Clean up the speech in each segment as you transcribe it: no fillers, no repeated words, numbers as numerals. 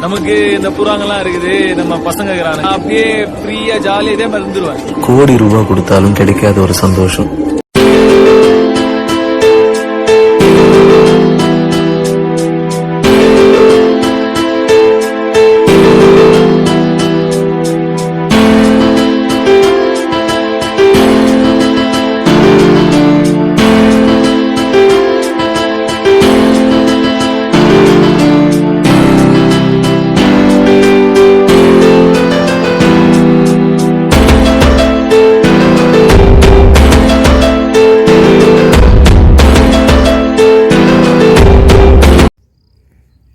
நமக்கு இந்த புறாங்கெல்லாம் இருக்குது, நம்ம பசங்க இருக்கிறாங்க, அப்படியே ஃப்ரீயா ஜாலியா இதே மாதிரி இருந்துருவேன். கோடி ரூபாய் கொடுத்தாலும் கிடைக்காத ஒரு சந்தோஷம்.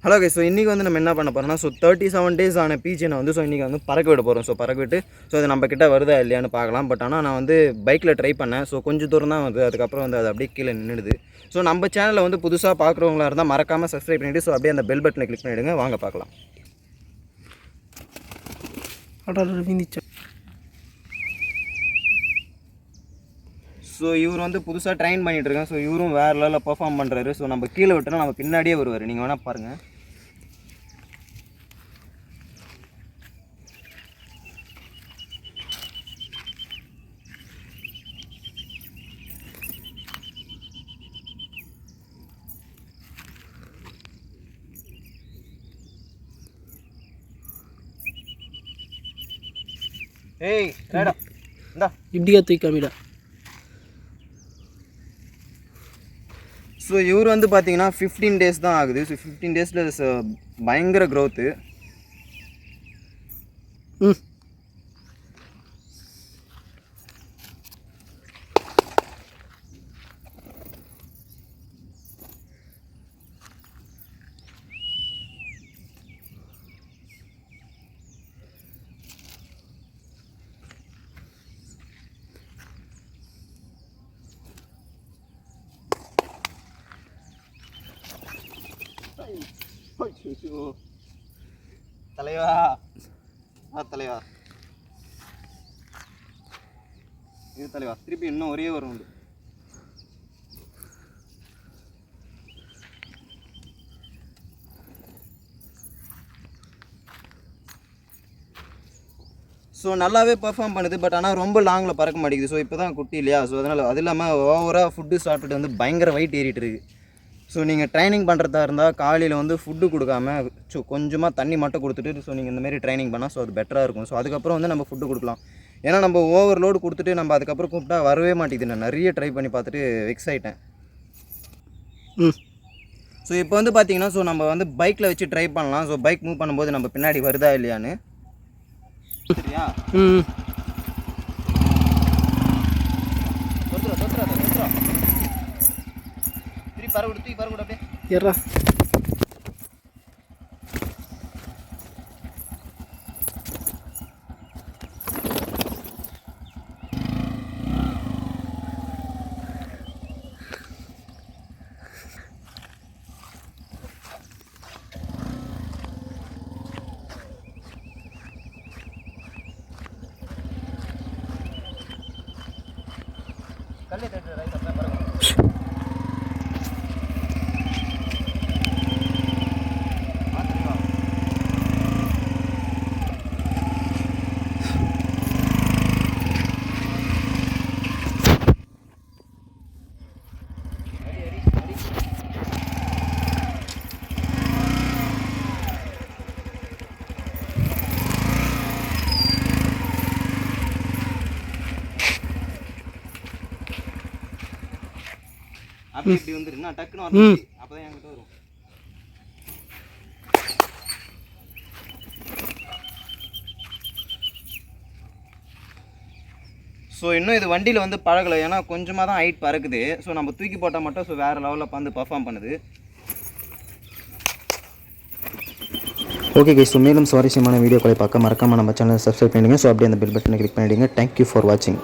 ஹலோ கைஸ், ஸோ இன்றைக்கி வந்து நம்ம என்ன பண்ண போகிறோம்னா, ஸோ 37 days ஆன பீச்சனை வந்து ஸோ இன்றைக்கி வந்து பறக்க விட போகிறோம். ஸோ பறக்க விட்டு ஸோ அது நம்ம கிட்ட வருதா இல்லையான்னு பார்க்கலாம். பட் ஆனால் நான் வந்து பைக்கில் ட்ரை பண்ணேன். ஸோ கொஞ்சம் தூரம் தான் வந்து அதுக்கப்புறம் வந்து அது அப்படியே கீழே நின்றுடுது. ஸோ நம்ம சேனலில் வந்து புதுசாக பார்க்குறவங்களா இருந்தால் மறக்காமல் சப்ஸ்கிரைப் பண்ணிவிட்டு ஸோ அப்படியே அந்த பெல் பட்டனை கிளிக் பண்ணிவிடுங்க. வாங்க பார்க்கலாம். ஸோ இவர் வந்து புதுசாக ட்ரைன் பண்ணிகிட்டு இருக்கேன். ஸோ இவரும் வேறு லெவலில் பெர்ஃபார்ம் பண்ணுறாரு. ஸோ நம்ம கீழே விட்டோன்னா நம்ம பின்னாடியே வருவார். நீங்கள் வேணால் பாருங்கள். ஏய் ரேடா இந்தா இப்படியா தூக்காமிடா. ஸோ இவர் வந்து பார்த்தீங்கன்னா 15 days தான் ஆகுது. ஸோ 15 days பயங்கர க்ரோத்து. தலைவா தலைவா இது தலைவா திருப்பி இன்னும் ஒரே ஒரு உண்டு. ஸோ நல்லாவே பர்ஃபார்ம் பண்ணுது. பட் ஆனால் ரொம்ப லாங்கில் பறக்க மாட்டேங்குது. ஸோ இப்போ தான் குட்டி இல்லையா, ஸோ அதனால் அது இல்லாமல் ஓவராக ஃபுட்டு சாப்பிட்டுட்டு வந்து பயங்கர வெயிட் ஏறிட்டு இருக்குது. ஸோ நீங்கள் ட்ரைனிங் பண்ணுறதா இருந்தால் காலையில் வந்து ஃபுட்டு கொடுக்காம கொஞ்சமாக தண்ணி மட்டும் கொடுத்துட்டு ஸோ நீங்கள் இந்தமாரி ட்ரைனிங் பண்ணால் ஸோ அது பெட்டராக இருக்கும். ஸோ அதுக்கப்புறம் வந்து நம்ம ஃபுட்டு கொடுக்கலாம். ஏன்னா நம்ம ஓவர்லோடு கொடுத்துட்டு நம்ம அதுக்கப்புறம் கூப்பிட்டா வரவே மாட்டேங்குது. நான் நிறைய ட்ரை பண்ணி பார்த்துட்டு வெக்ஸ் ஆகிட்டேன். ஸோ இப்போ வந்து பார்த்தீங்கன்னா ஸோ நம்ம வந்து பைக்கில் வச்சு ட்ரை பண்ணலாம். ஸோ பைக் மூவ் பண்ணும்போது நம்ம பின்னாடி வருதா இல்லையான்னு. சரியா? பறவிடு தூக்கி பறவிடு அப்படியே ஏறா. கல்லே தட்டு ரைட் அப்படியே பறக்கும். அப்படி இப்படி வந்துரு, நான் டக்குன்னு வரணும். அப்பதான் என்கிட்ட வரும். ஸோ இன்னும் இது வண்டியில் வந்து பழகலை. ஏன்னா கொஞ்சமாக தான் ஹைட் பறக்குது. ஸோ நம்ம தூக்கி போட்டால் மட்டும் ஸோ வேறு லெவலில் வந்து பர்ஃபார்ம் பண்ணுது. ஓகே கைஸ், ஸோ மேலும் சுவாரஸ்யமான வீடியோக்களை பார்க்க மறக்காமல் நம்ம சேனலை சப்ஸ்கிரைப் பண்ணிடுங்க. ஸோ அப்படியே அந்த பெல் பட்டனை கிளிக் பண்ணிவிடுங்க. தேங்க்யூ ஃபார் வாட்சிங்.